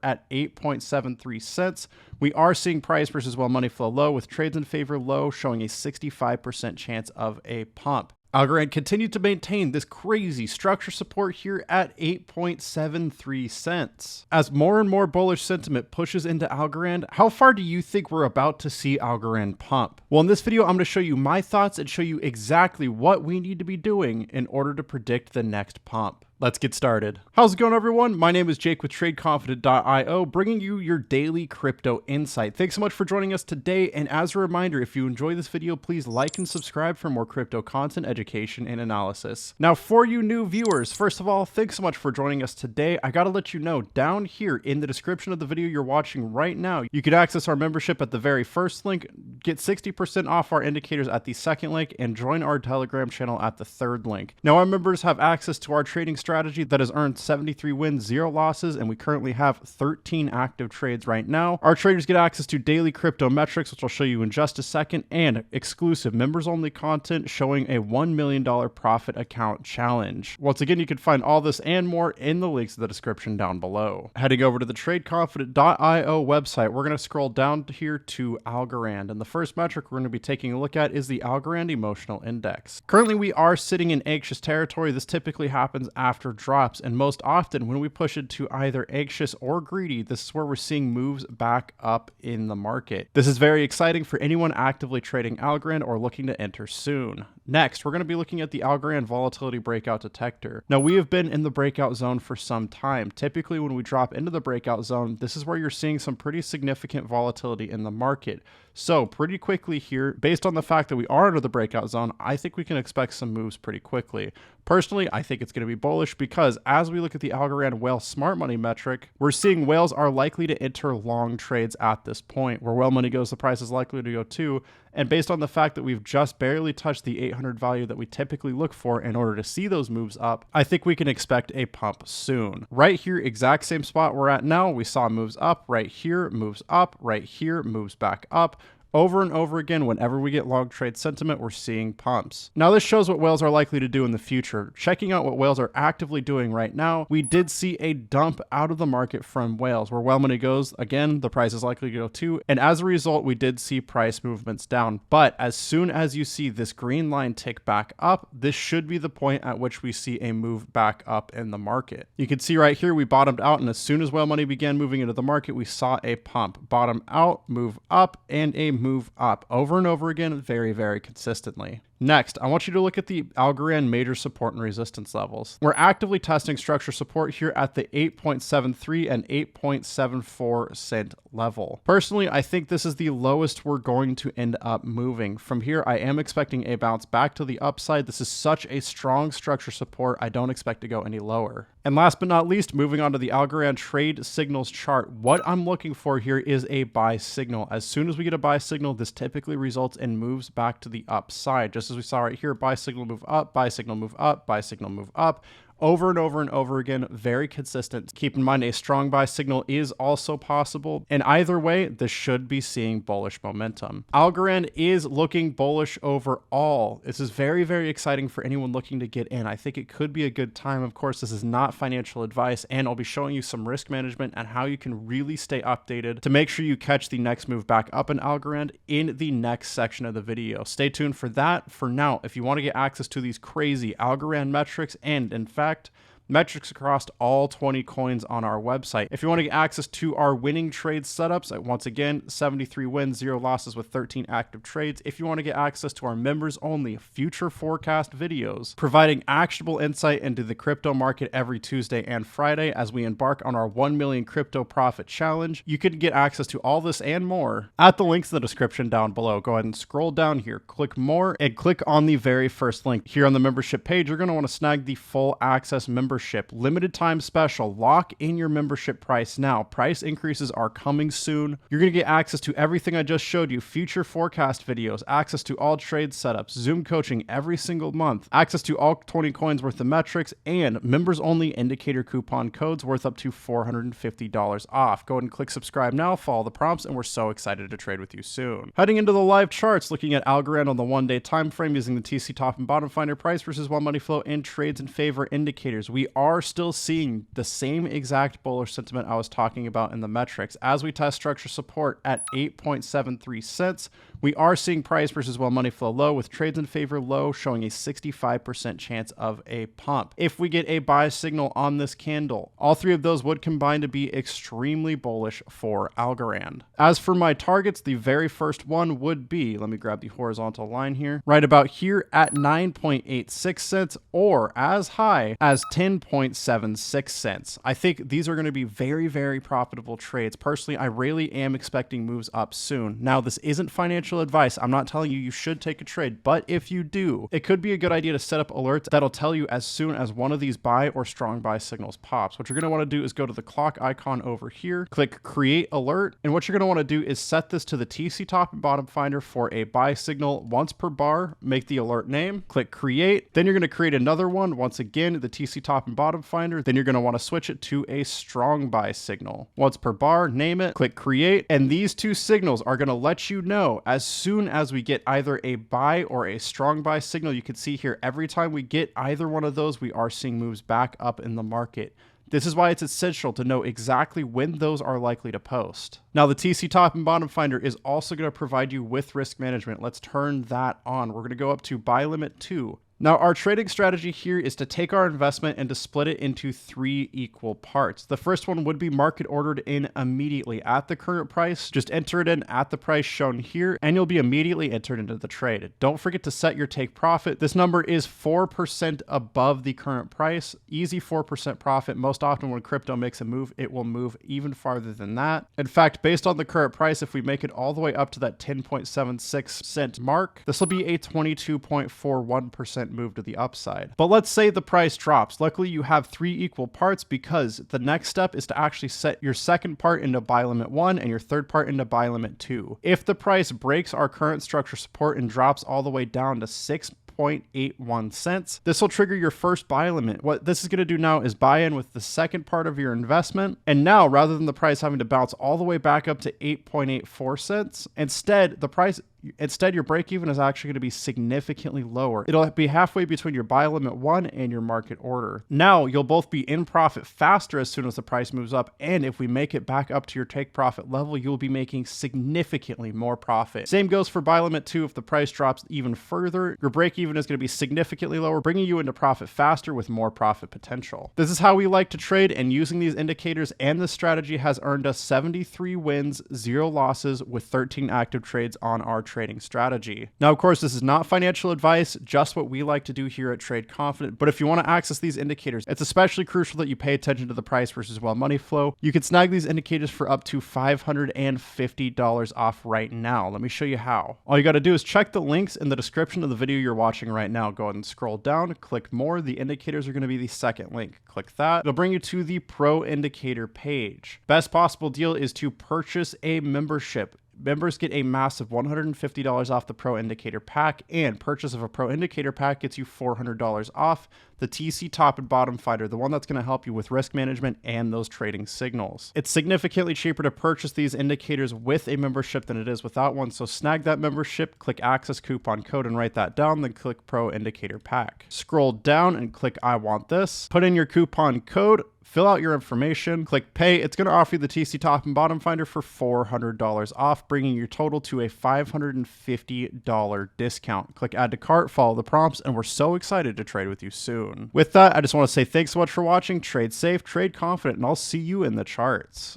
at 8.73 cents. We are seeing price versus well money flow low, with trades in favor low, showing a 65% chance of a pump. Algorand continued to maintain this crazy structure support here at 8.73 cents. As more and more bullish sentiment pushes into Algorand, how far do you think we're about to see Algorand pump? Well, in this video, I'm going to show you my thoughts and show you exactly what we need to be doing in order to predict the next pump. Let's get started. How's it going, everyone? My name is Jake with Trade Confident.io, bringing you your daily crypto insight. Thanks so much for joining us today. And as a reminder, if you enjoy this video, please like and subscribe for more crypto content, education, and analysis. Now, for you new viewers, first of all, thanks so much for joining us today. I got to let you know, down here in the description of the video you're watching right now, you could access our membership at the very first link, get 60% off our indicators at the second link, and join our Telegram channel at the third link. Now, our members have access to our trading strategy that has earned 73 wins, 0 losses, and we currently have 13 active trades right now. Our traders get access to daily crypto metrics, which I'll show you in just a second, and exclusive members-only content showing a $1 million profit account challenge. Once again, you can find all this and more in the links in the description down below. Heading over to the TradeConfident.io website, we're going to scroll down here to Algorand, and the first metric we're going to be taking a look at is the Algorand Emotional Index. Currently, we are sitting in anxious territory. This typically happens after drops, and most often when we push it to either anxious or greedy, this is where we're seeing moves back up in the market. This is very exciting for anyone actively trading Algorand or looking to enter soon. Next, we're going to be looking at the Algorand Volatility Breakout Detector. Now, we have been in the breakout zone for some time. Typically, when we drop into the breakout zone, this is where you're seeing some pretty significant volatility in the market. So pretty quickly here, based on the fact that we are under the breakout zone, I think we can expect some moves pretty quickly. Personally, I think it's going to be bullish because as we look at the Algorand Whale Smart Money metric, we're seeing whales are likely to enter long trades at this point. Where whale money goes, the price is likely to go too. And based on the fact that we've just barely touched the 800 value that we typically look for in order to see those moves up, I think we can expect a pump soon. Right here, exact same spot we're at now, we saw moves up. Right here, moves up. Right here, moves back up. Over and over again, whenever we get long trade sentiment, we're seeing pumps. Now, this shows what whales are likely to do in the future. Checking out what whales are actively doing right now, we did see a dump out of the market from whales. Where whale money goes, again, the price is likely to go too. And as a result, we did see price movements down. But as soon as you see this green line tick back up, this should be the point at which we see a move back up in the market. You can see right here, we bottomed out, and as soon as whale money began moving into the market, we saw a pump. Bottom out, move up, and a move up over and over again, very, very consistently. Next, I want you to look at the Algorand major support and resistance levels. We're actively testing structure support here at the 8.73 and 8.74 cent level. Personally, I think this is the lowest we're going to end up moving. From here, I am expecting a bounce back to the upside. This is such a strong structure support, I don't expect to go any lower. And last but not least, moving on to the Algorand trade signals chart, what I'm looking for here is a buy signal. As soon as we get a buy signal, this typically results in moves back to the upside. Just as we saw right here, buy signal move up, buy signal move up, buy signal move up. Over and over and over again, very consistent. Keep in mind, a strong buy signal is also possible. And either way, this should be seeing bullish momentum. Algorand is looking bullish overall. This is very, very exciting for anyone looking to get in. I think it could be a good time. Of course, this is not financial advice, and I'll be showing you some risk management and how you can really stay updated to make sure you catch the next move back up in Algorand in the next section of the video. Stay tuned for that. For now, if you want to get access to these crazy Algorand metrics and, in fact, metrics across all 20 coins on our website. If you want to get access to our winning trade setups, once again, 73 wins, 0 losses with 13 active trades. If you want to get access to our members only future forecast videos, providing actionable insight into the crypto market every Tuesday and Friday as we embark on our 1 million crypto profit challenge, you can get access to all this and more at the links in the description down below. Go ahead and scroll down here, click more, and click on the very first link. Here on the membership page, you're going to want to snag the full access membership. Limited time special. Lock in your membership price now. Price increases are coming soon. You're going to get access to everything I just showed you, future forecast videos, access to all trade setups, Zoom coaching every single month, access to all 20 coins worth of metrics, and members only indicator coupon codes worth up to $450 off. Go ahead and click subscribe now, follow the prompts, and we're so excited to trade with you soon. Heading into the live charts, looking at Algorand on the 1-day time frame using the TC top and bottom finder, price versus well money flow, and trades in favor indicators. We we are still seeing the same exact bullish sentiment I was talking about in the metrics. As we test structure support at 8.73 cents, we are seeing price versus well money flow low with trades in favor low, showing a 65% chance of a pump. If we get a buy signal on this candle, all three of those would combine to be extremely bullish for Algorand. As for my targets, the very first one would be, let me grab the horizontal line here, right about here at 9.86 cents or as high as 10.76 cents. I think these are going to be very, very profitable trades. Personally, I really am expecting moves up soon. Now, this isn't financial advice. I'm not telling you should take a trade, but if you do, it could be a good idea to set up alerts that'll tell you as soon as one of these buy or strong buy signals pops. What you're going to want to do is go to the clock icon over here, click create alert, and what you're going to want to do is set this to the TC top and bottom finder for a buy signal once per bar. Make the alert name, click create, then you're going to create another one, once again the TC top and bottom finder, then you're going to want to switch it to a strong buy signal once per bar, name it, click create, and these two signals are going to let you know as soon as we get either a buy or a strong buy signal. You can see here, every time we get either one of those, we are seeing moves back up in the market. This is why it's essential to know exactly when those are likely to post. Now, the TC top and bottom finder is also going to provide you with risk management. Let's turn that on. We're going to go up to buy limit 2. Now, our trading strategy here is to take our investment and to split it into 3 equal parts. The first one would be market ordered in immediately at the current price. Just enter it in at the price shown here, and you'll be immediately entered into the trade. Don't forget to set your take profit. This number is 4% above the current price. Easy 4% profit. Most often when crypto makes a move, it will move even farther than that. In fact, based on the current price, if we make it all the way up to that 10.76 cent mark, this will be a 22.41% move to the upside. But let's say the price drops. Luckily, you have 3 equal parts because the next step is to actually set your second part into buy limit 1 and your third part into buy limit 2. If the price breaks our current structure support and drops all the way down to 6.81 cents, this will trigger your first buy limit. What this is going to do now is buy in with the second part of your investment. And now, rather than the price having to bounce all the way back up to 8.84 cents, instead your break even is actually going to be significantly lower. It'll be halfway between your buy limit 1 and your market order. Now you'll both be in profit faster as soon as the price moves up, and if we make it back up to your take profit level, you'll be making significantly more profit. Same goes for buy limit 2. If the price drops even further, your break even is going to be significantly lower, bringing you into profit faster with more profit potential. This is how we like to trade, and using these indicators and this strategy has earned us 73 wins, 0 losses with 13 active trades on our trading strategy. Now, of course, this is not financial advice, just what we like to do here at Trade Confident. But if you want to access these indicators, it's especially crucial that you pay attention to the price versus well money flow. You can snag these indicators for up to $550 off right now. Let me show you how. All you got to do is check the links in the description of the video you're watching right now. Go ahead and scroll down, click more. The indicators are going to be the second link. Click that. It'll bring you to the Pro Indicator page. Best possible deal is to purchase a membership. Members get a massive $150 off the Pro Indicator pack, and purchase of a Pro Indicator pack gets you $400 off the TC top and bottom finder, the one that's going to help you with risk management and those trading signals. It's significantly cheaper to purchase these indicators with a membership than it is without one, so snag that membership, click access coupon code and write that down, then click Pro Indicator pack. Scroll down and click I want this. Put in your coupon code, fill out your information, click pay. It's going to offer you the TC top and bottom finder for $400 off, bringing your total to a $550 discount. Click add to cart, follow the prompts, and we're so excited to trade with you soon. With that, I just want to say thanks so much for watching. Trade safe, trade confident, and I'll see you in the charts.